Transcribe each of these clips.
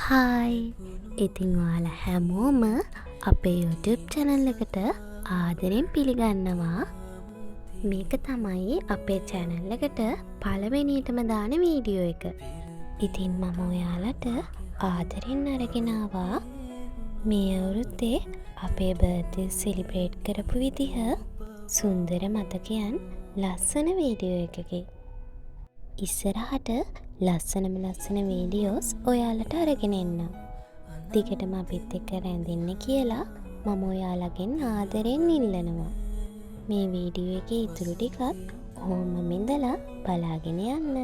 Hi ඉතින් ඔයාලා හැමෝම අපේ YouTube channel එකට ආදරෙන් පිළිගන්නවා. මේක තමයි අපේ channel එකට පළවෙනියටම දාන වීඩියෝ එක. ඉතින් මම ඔයාලට ආදරෙන් අරගෙන ආවා මේ අවුරුද්දේ අපේ birthday celebrate කරපු විදිහ සුන්දර මතකයන් ලස්සන වීඩියෝ එකකේ. ඉස්සරහට ලස්සන වීඩියෝස් ඔයාලට අරගෙන එන්න. දිගටම අපිත් එක්ක රැඳෙන්න කියලා මම ඔයාලගෙන් ආදරෙන් ඉල්ලනවා. මේ වීඩියෝ එකේ ඉතුරු ටිකත් ඔහොම ඉඳලා බලාගෙන යන්න.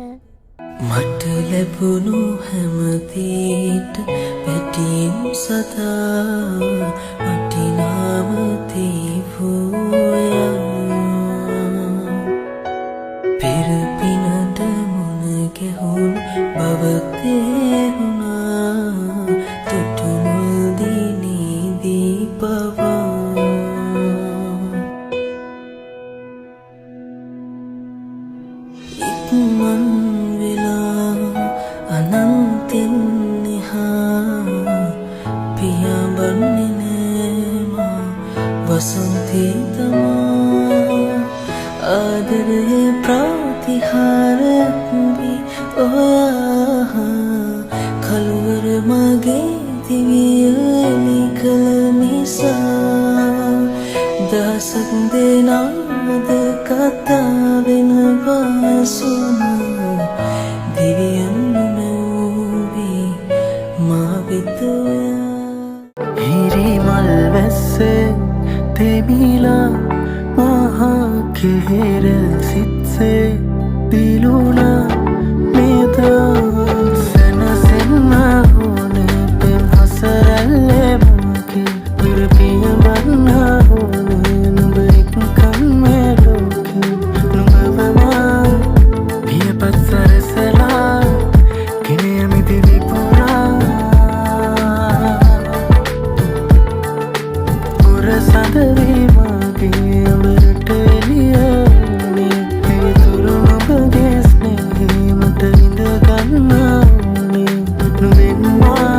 මට ලැබුණු හැමදේට පැටිම් සතා වටිනාම දීපුයා පෙර පිනට මුණ ගැහුණු බව තේරුණා තුටුමුල් දිනේදී පවා ඉක්මන් අනන්තෙන් නිහා පියාඹන්නේ නෑමා වසන්තේ තමා ආදරේ ප්‍රතිහාරයක් වී ඔයා කළුවර මගේ දිවිය එලි කළ නිසා දහසක් දෙනාද කතා වෙනවා සුණු දිවියන් නොවී මා වෙතොයා හිරිමල් වැස්සේ තෙමිලා මහා කෙහෙර සිත්සේ දිලුණා මේදා සැනසෙන්න ඕනේ පෙම් හසරැල්ලේ මගේ දුරපිය වන්න ඕනේ නුඹ එක්කන් මේ ලෝකේ නුඹවමා පියපත් සරසලා ගෙනයමි දිවි පුරා පුර සඳවී මගේ අඹරට එළියනේ පිවිතුරු නුඹගේ ස්නේහය මට විඳ ගන්න ඕනේ නුඹෙන්වා